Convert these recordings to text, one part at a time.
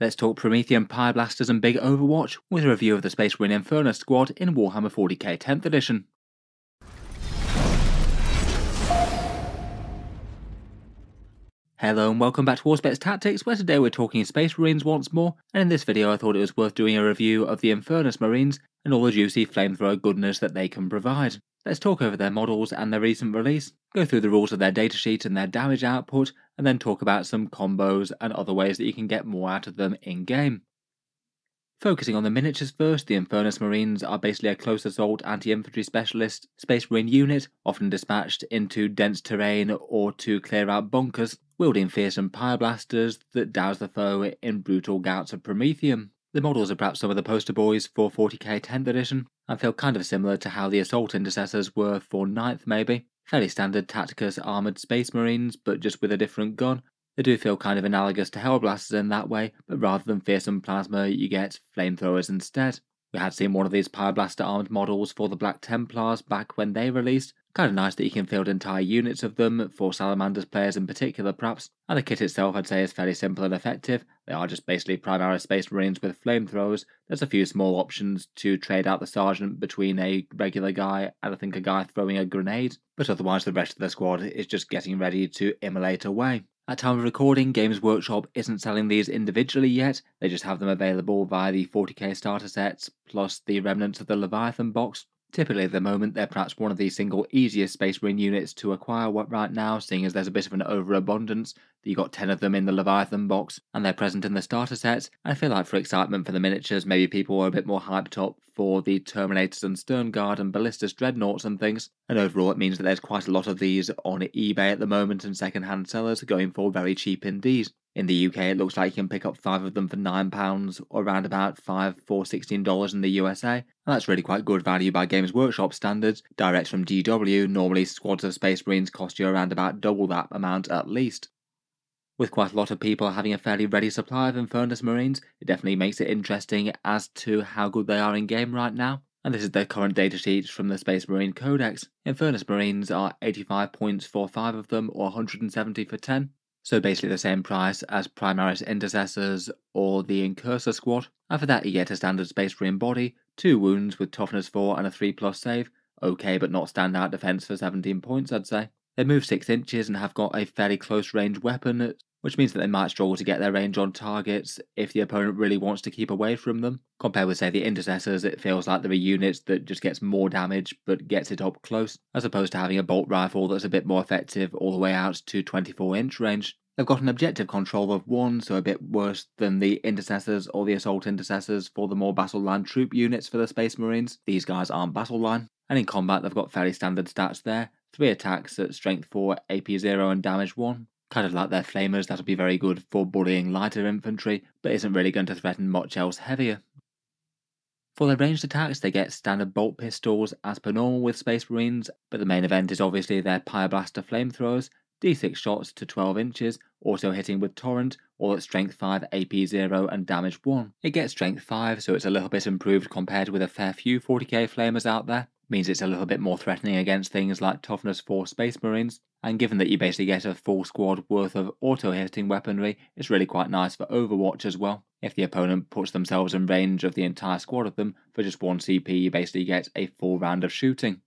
Let's talk Promethean pyreblasters and big Overwatch with a review of the Space Marine Infernus squad in Warhammer 40k 10th edition. Hello and welcome back to Auspex Tactics, where today we're talking Space Marines once more, and in this video I thought it was worth doing a review of the Infernus Marines and all the juicy flamethrower goodness that they can provide. Let's talk over their models and their recent release, go through the rules of their datasheet and their damage output, and then talk about some combos and other ways that you can get more out of them in-game. Focusing on the miniatures first, the Infernus Marines are basically a close assault anti-infantry specialist Space Marine unit, often dispatched into dense terrain or to clear out bunkers, wielding fearsome pyreblasters that douse the foe in brutal gouts of Prometheum. The models are perhaps some of the poster boys for 40k 10th edition, and feel kind of similar to how the assault intercessors were for 9th maybe. Fairly standard Tacticus armoured Space Marines, but just with a different gun. They do feel kind of analogous to Hellblasters in that way, but rather than fearsome plasma, you get flamethrowers instead. We had seen one of these Pyreblaster armed models for the Black Templars back when they released. Kind of nice that you can field entire units of them, for Salamanders players in particular perhaps, and the kit itself I'd say is fairly simple and effective. They are just basically primaris Space Marines with flamethrowers. There's a few small options to trade out the Sergeant between a regular guy and I think a guy throwing a grenade, but otherwise the rest of the squad is just getting ready to immolate away. At time of recording, Games Workshop isn't selling these individually yet, they just have them available via the 40k starter sets, plus the remnants of the Leviathan box. Typically at the moment they're perhaps one of the single easiest Space Marine units to acquire right now, seeing as there's a bit of an overabundance. You got 10 of them in the Leviathan box, and they're present in the starter sets. I feel like for excitement for the miniatures, maybe people were a bit more hyped up for the Terminators and Stern Guard and Ballistas Dreadnoughts and things, and overall it means that there's quite a lot of these on eBay at the moment, and second-hand sellers are going for very cheap indeed. In the UK it looks like you can pick up 5 of them for £9 or around about $5 for $16 in the USA, and that's really quite good value by Games Workshop standards. Direct from GW, normally squads of Space Marines cost you around about double that amount at least. With quite a lot of people having a fairly ready supply of Infernus Marines, it definitely makes it interesting as to how good they are in game right now. And this is the current datasheet from the Space Marine Codex. Infernus Marines are 85 points for 5 of them, or 170 for 10. So basically the same price as Primaris Intercessors or the Incursor squad. And for that you get a standard Space Marine body, 2 wounds with toughness 4 and a 3+ save. Okay, but not standout defense for 17 points I'd say. They move 6 inches and have got a fairly close range weapon, which means that they might struggle to get their range on targets if the opponent really wants to keep away from them. Compared with say the Intercessors, it feels like they're a unit that just gets more damage but gets it up close, as opposed to having a bolt rifle that's a bit more effective all the way out to 24-inch range. They've got an objective control of 1, so a bit worse than the Intercessors or the Assault Intercessors for the more battle line troop units for the Space Marines. These guys aren't battle line. And in combat they've got fairly standard stats there. 3 attacks at strength 4, AP 0 and damage 1. Kind of like their flamers, that'll be very good for bullying lighter infantry, but isn't really going to threaten much else heavier. For their ranged attacks they get standard bolt pistols as per normal with Space Marines, but the main event is obviously their pyreblaster flamethrowers, D6 shots to 12 inches, auto hitting with torrent, all at strength 5, AP 0 and damage 1. It gets strength 5, so it's a little bit improved compared with a fair few 40k flamers out there. Means it's a little bit more threatening against things like toughness 4 Space Marines, and given that you basically get a full squad worth of auto-hitting weaponry, it's really quite nice for Overwatch as well. If the opponent puts themselves in range of the entire squad of them, for just 1 CP you basically get a full round of shooting.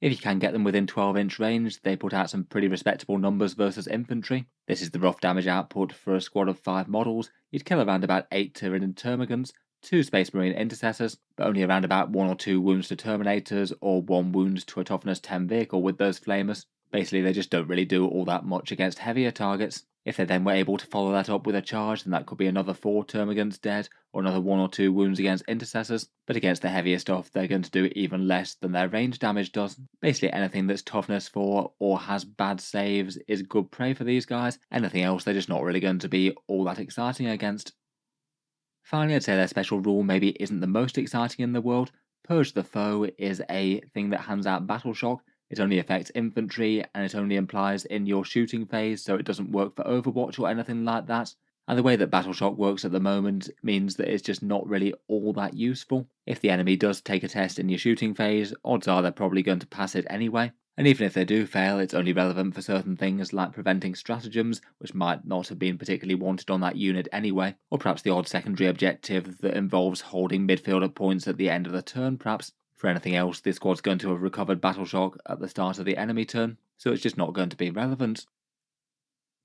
If you can get them within 12-inch range, they put out some pretty respectable numbers versus infantry. This is the rough damage output for a squad of 5 models. You'd kill around about 8 Tyranid Termagants, 2 Space Marine Intercessors, but only around about 1 or 2 wounds to Terminators or 1 wound to a toughness 10 vehicle with those flamers. Basically they just don't really do all that much against heavier targets. If they then were able to follow that up with a charge, then that could be another 4 Termagants dead, or another 1 or 2 wounds against Intercessors, but against the heavier stuff they're going to do even less than their range damage does. Basically anything that's toughness 4 or has bad saves is good prey for these guys, anything else they're just not really going to be all that exciting against. Finally, I'd say their special rule maybe isn't the most exciting in the world. Purge the Foe is a thing that hands out battle shock. It only affects infantry and it only applies in your shooting phase, so it doesn't work for Overwatch or anything like that. And the way that battle shock works at the moment means that it's just not really all that useful. If the enemy does take a test in your shooting phase, odds are they're probably going to pass it anyway. and even if they do fail, it's only relevant for certain things like preventing stratagems, which might not have been particularly wanted on that unit anyway, or perhaps the odd secondary objective that involves holding midfield at points at the end of the turn perhaps. For anything else, this squad's going to have recovered battle shock at the start of the enemy turn, so it's just not going to be relevant.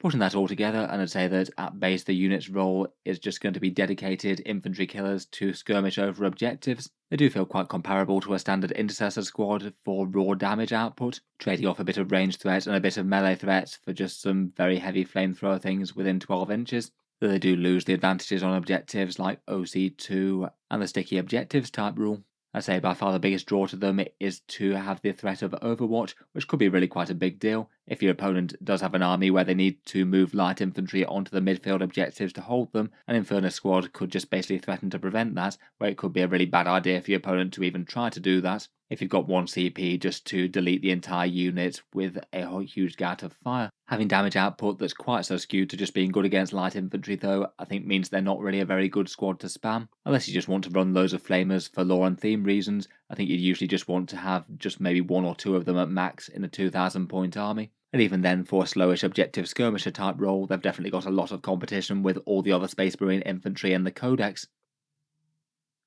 Putting that all together, and I'd say that at base the unit's role is just going to be dedicated infantry killers to skirmish over objectives. They do feel quite comparable to a standard intercessor squad for raw damage output, trading off a bit of range threat and a bit of melee threat for just some very heavy flamethrower things within 12 inches. Though they do lose the advantages on objectives like OC2 and the sticky objectives type rule. I'd say by far the biggest draw to them is to have the threat of Overwatch, which could be really quite a big deal if your opponent does have an army where they need to move light infantry onto the midfield objectives to hold them. An Infernus squad could just basically threaten to prevent that, where it could be a really bad idea for your opponent to even try to do that. If you've got 1 CP just to delete the entire unit with a huge gout of fire. Having damage output that's quite so skewed to just being good against light infantry though, I think means they're not really a very good squad to spam. Unless you just want to run loads of flamers for lore and theme reasons, I think you'd usually just want to have just maybe 1 or 2 of them at max in a 2,000 point army. And even then, for a slowish objective skirmisher type role, they've definitely got a lot of competition with all the other Space Marine infantry and the Codex.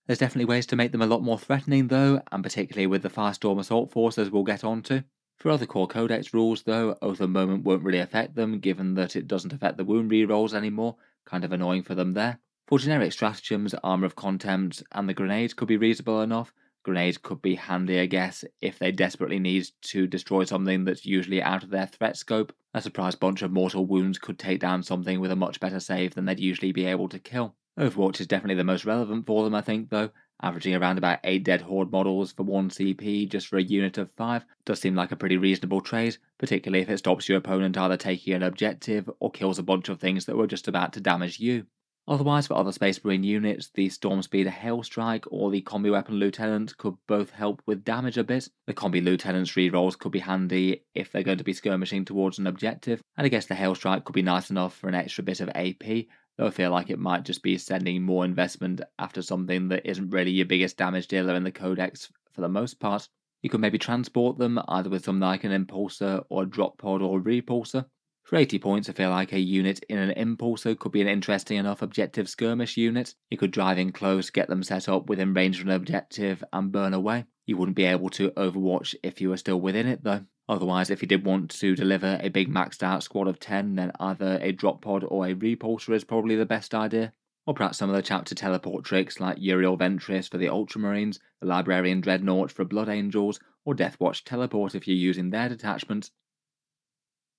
There's definitely ways to make them a lot more threatening though, and particularly with the Firestorm Assault Force as we'll get onto. For other core Codex rules though, Oath of Moment won't really affect them given that it doesn't affect the wound rerolls anymore, kind of annoying for them there. For generic stratagems, Armour of Contempt and the Grenade could be reasonable enough. Grenade could be handy I guess if they desperately need to destroy something that's usually out of their threat scope. A surprise bunch of mortal wounds could take down something with a much better save than they'd usually be able to kill. Overwatch is definitely the most relevant for them I think though, averaging around about 8 dead horde models for 1 CP just for a unit of 5 does seem like a pretty reasonable trade, particularly if it stops your opponent either taking an objective or kills a bunch of things that were just about to damage you. Otherwise, for other Space Marine units, the Stormspeeder Hailstrike or the Combi Weapon Lieutenant could both help with damage a bit. The Combi Lieutenant's rerolls could be handy if they're going to be skirmishing towards an objective, and I guess the Hailstrike could be nice enough for an extra bit of AP, though I feel like it might just be sending more investment after something that isn't really your biggest damage dealer in the Codex for the most part. You could maybe transport them either with something like an Impulsor or a Drop Pod or a Repulsor. For 80 points I feel like a unit in an Impulsor could be an interesting enough objective skirmish unit. You could drive in close, get them set up within range of an objective and burn away. You wouldn't be able to Overwatch if you were still within it though. Otherwise, if you did want to deliver a big maxed out squad of 10, then either a drop pod or a repulsor is probably the best idea. Or perhaps some of the chapter teleport tricks like Uriel Ventress for the Ultramarines, the Librarian Dreadnought for Blood Angels, or Deathwatch Teleport if you're using their detachments.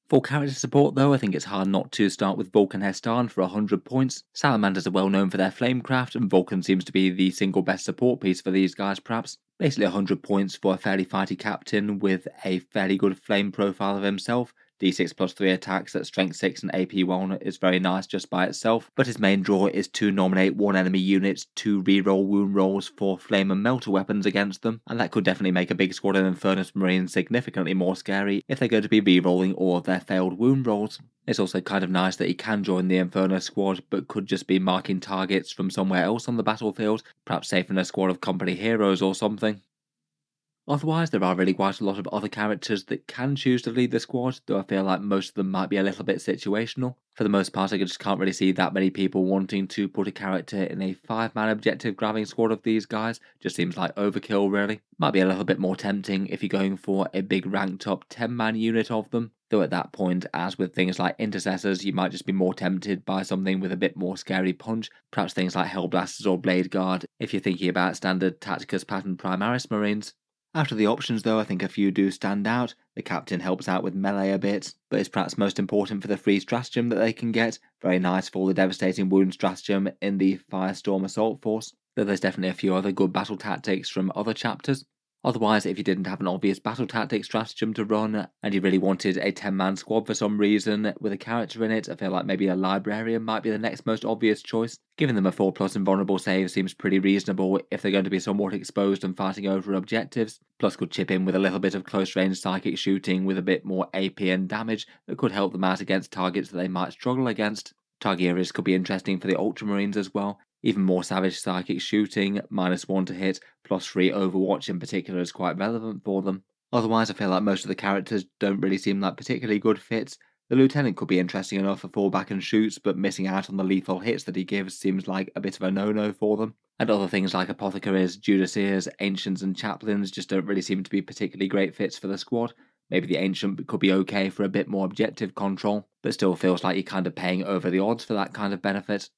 For character support though, I think it's hard not to start with Vulcan Hestan for 100 points. Salamanders are well known for their flamecraft, and Vulcan seems to be the single best support piece for these guys perhaps. Basically 100 points for a fairly fighty captain with a fairly good flame profile of himself. D6 plus 3 attacks at strength 6 and AP 1 is very nice just by itself, but his main draw is to nominate one enemy unit to reroll wound rolls for flame and melter weapons against them, and that could definitely make a big squad of Infernus Marines significantly more scary if they're going to be rerolling all of their failed wound rolls. It's also kind of nice that he can join the Infernus squad, but could just be marking targets from somewhere else on the battlefield, perhaps safe in a squad of company heroes or something. Otherwise, there are really quite a lot of other characters that can choose to lead the squad, though I feel like most of them might be a little bit situational. For the most part, I just can't really see that many people wanting to put a character in a 5-man objective grabbing squad of these guys. Just seems like overkill really. Might be a little bit more tempting if you're going for a big ranked up 10-man unit of them. Though at that point, as with things like intercessors, you might just be more tempted by something with a bit more scary punch, perhaps things like Hellblasters or Blade Guard, if you're thinking about standard Tacticus pattern Primaris Marines. Out of the options though, I think a few do stand out. The captain helps out with melee a bit, but is perhaps most important for the free stratagem that they can get. Very nice for the devastating wound stratagem in the Firestorm Assault Force, though there's definitely a few other good battle tactics from other chapters. Otherwise, if you didn't have an obvious battle tactic stratagem to run, and you really wanted a 10-man squad for some reason with a character in it, I feel like maybe a Librarian might be the next most obvious choice. Giving them a 4+ invulnerable save seems pretty reasonable if they're going to be somewhat exposed and fighting over objectives, plus could chip in with a little bit of close-range psychic shooting with a bit more AP and damage that could help them out against targets that they might struggle against. Targeras could be interesting for the Ultramarines as well. Even more savage psychic shooting, -1 to hit, +3 Overwatch in particular is quite relevant for them. Otherwise, I feel like most of the characters don't really seem like particularly good fits. The Lieutenant could be interesting enough for fallback and shoots, but missing out on the lethal hits that he gives seems like a bit of a no-no for them. And other things like Apothecaries, Judaseers, Ancients and Chaplains just don't really seem to be particularly great fits for the squad. Maybe the Ancient could be okay for a bit more objective control, but still feels like you're kind of paying over the odds for that kind of benefit.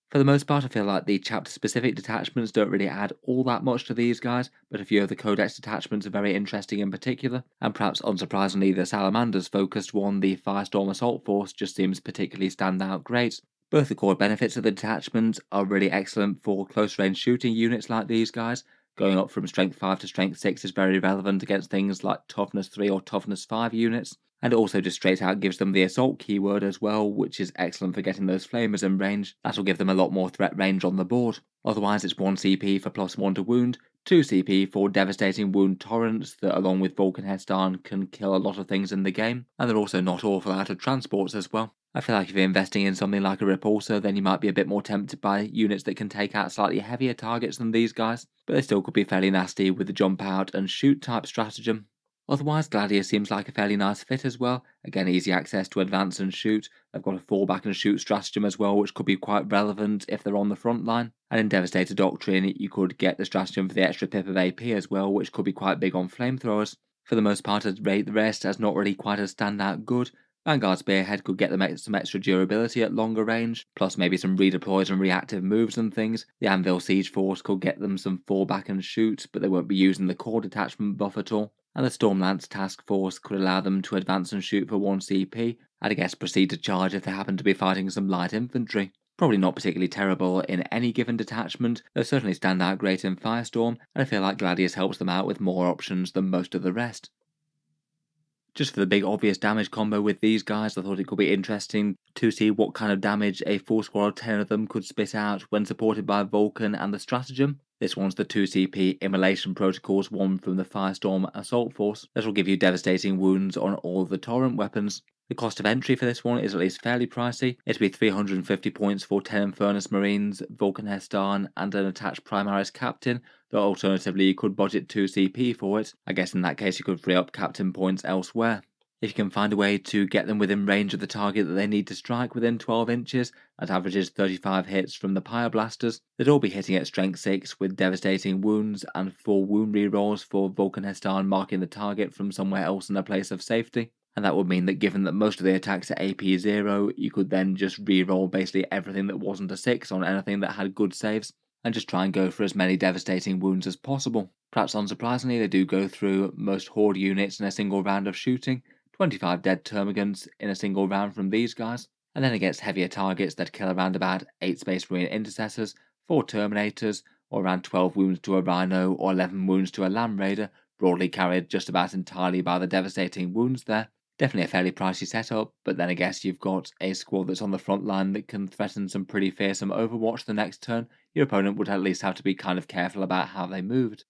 For the most part, I feel like the chapter-specific detachments don't really add all that much to these guys, but a few of the Codex detachments are very interesting in particular, and perhaps unsurprisingly the Salamanders-focused one, the Firestorm Assault Force, just seems particularly stand out great. Both the core benefits of the detachment are really excellent for close-range shooting units like these guys. Going up from Strength 5 to Strength 6 is very relevant against things like Toughness 3 or Toughness 5 units, and it also just straight out gives them the assault keyword as well, which is excellent for getting those flamers in range. That'll give them a lot more threat range on the board. Otherwise it's 1 CP for +1 to wound, 2 CP for devastating wound torrents that along with Vulcan Headstone can kill a lot of things in the game, and they're also not awful out of transports as well. I feel like if you're investing in something like a repulsor, then you might be a bit more tempted by units that can take out slightly heavier targets than these guys, but they still could be fairly nasty with the jump out and shoot type stratagem. Otherwise, Gladius seems like a fairly nice fit as well. Again, easy access to advance and shoot. They've got a fallback and shoot stratagem as well, which could be quite relevant if they're on the front line. And in Devastator Doctrine, you could get the stratagem for the extra pip of AP as well, which could be quite big on flamethrowers. For the most part, I'd rate the rest as not really quite as standout good. Vanguard Spearhead could get them some extra durability at longer range, plus maybe some redeploys and reactive moves and things. The Anvil Siege Force could get them some fallback and shoot, but they won't be using the core detachment buff at all. And the Stormlance Task Force could allow them to advance and shoot for 1 CP, and I guess proceed to charge if they happen to be fighting some light infantry. Probably not particularly terrible in any given detachment, they'll certainly stand out great in Firestorm, and I feel like Gladius helps them out with more options than most of the rest. Just for the big obvious damage combo with these guys, I thought it could be interesting to see what kind of damage a full squad of 10 of them could spit out when supported by Vulcan and the stratagem. This one's the 2 CP Immolation Protocols one from the Firestorm Assault Force. This will give you devastating wounds on all of the torrent weapons. The cost of entry for this one is at least fairly pricey. It'll be 350 points for 10 Infernus Marines, Vulcan Hestan, and an attached primaris captain, though alternatively you could budget 2 CP for it. I guess in that case you could free up captain points elsewhere. If you can find a way to get them within range of the target that they need to strike within 12 inches, that averages 35 hits from the pyreblasters, they'd all be hitting at strength 6 with devastating wounds and 4 wound rerolls for Vulcan Hestan marking the target from somewhere else in a place of safety. And that would mean that given that most of the attacks are AP 0, you could then just reroll basically everything that wasn't a 6 on anything that had good saves, and just try and go for as many devastating wounds as possible. Perhaps unsurprisingly, they do go through most horde units in a single round of shooting, 25 dead termagants in a single round from these guys, and then against heavier targets that kill around about 8 Space Marine Intercessors, 4 Terminators, or around 12 wounds to a Rhino or 11 wounds to a Land Raider, broadly carried just about entirely by the devastating wounds there. Definitely a fairly pricey setup, but then I guess you've got a squad that's on the front line that can threaten some pretty fearsome Overwatch the next turn. Your opponent would at least have to be kind of careful about how they moved.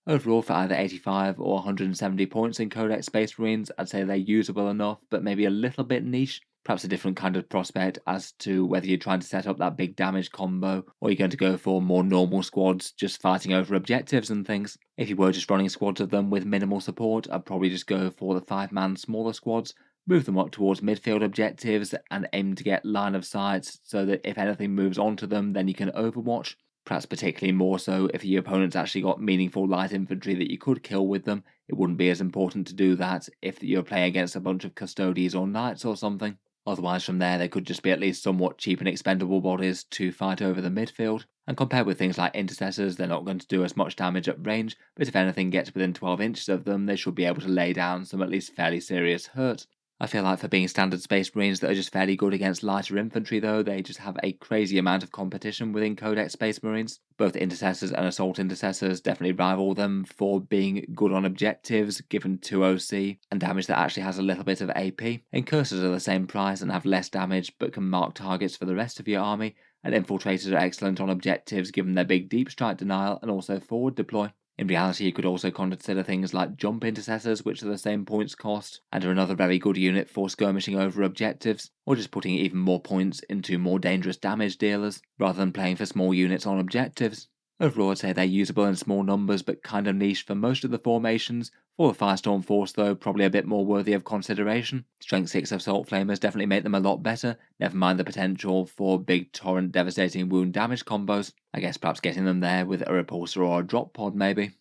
Overall, for either 85 or 170 points in Codex Space Marines, I'd say they're usable enough, but maybe a little bit niche. Perhaps a different kind of prospect as to whether you're trying to set up that big damage combo, or you're going to go for more normal squads just fighting over objectives and things. If you were just running squads of them with minimal support, I'd probably just go for the 5-man smaller squads, move them up towards midfield objectives, and aim to get line of sight so that if anything moves onto them, then you can overwatch. Perhaps particularly more so if your opponent's actually got meaningful light infantry that you could kill with them. It wouldn't be as important to do that if you're playing against a bunch of custodians or knights or something. Otherwise from there they could just be at least somewhat cheap and expendable bodies to fight over the midfield. And compared with things like intercessors, they're not going to do as much damage at range, but if anything gets within 12 inches of them, they should be able to lay down some at least fairly serious hurt. I feel like for being standard Space Marines that are just fairly good against lighter infantry though, they just have a crazy amount of competition within Codex Space Marines. Both Intercessors and Assault Intercessors definitely rival them for being good on objectives, given 2 OC, and damage that actually has a little bit of AP. Incursors are the same price and have less damage, but can mark targets for the rest of your army, and Infiltrators are excellent on objectives given their big deep strike denial and also forward deploy. In reality, you could also consider things like Jump Intercessors, which are the same points cost, and are another very good unit for skirmishing over objectives, or just putting even more points into more dangerous damage dealers, rather than playing for small units on objectives. Overall, I'd say they're usable in small numbers but kind of niche for most of the formations. For the Firestorm Force though, probably a bit more worthy of consideration. Strength 6 Assault Flamers definitely make them a lot better, never mind the potential for big torrent devastating wound damage combos. I guess perhaps getting them there with a repulsor or a drop pod maybe.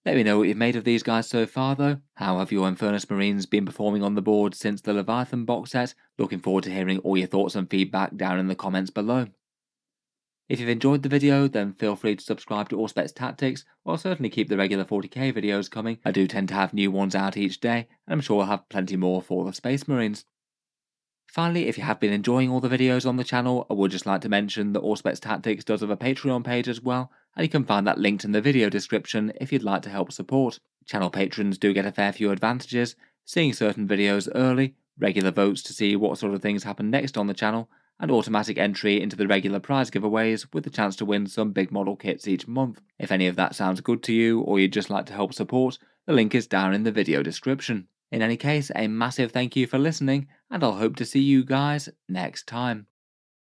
Let me know what you've made of these guys so far though. How have your Infernus Marines been performing on the board since the Leviathan box set? Looking forward to hearing all your thoughts and feedback down in the comments below. If you've enjoyed the video, then feel free to subscribe to Auspex Tactics, or I'll certainly keep the regular 40k videos coming. I do tend to have new ones out each day, and I'm sure I'll have plenty more for the Space Marines. Finally, if you have been enjoying all the videos on the channel, I would just like to mention that Auspex Tactics does have a Patreon page as well, and you can find that linked in the video description if you'd like to help support. Channel patrons do get a fair few advantages, seeing certain videos early, regular votes to see what sort of things happen next on the channel, and automatic entry into the regular prize giveaways with the chance to win some big model kits each month. If any of that sounds good to you, or you'd just like to help support, the link is down in the video description. In any case, a massive thank you for listening, and I'll hope to see you guys next time.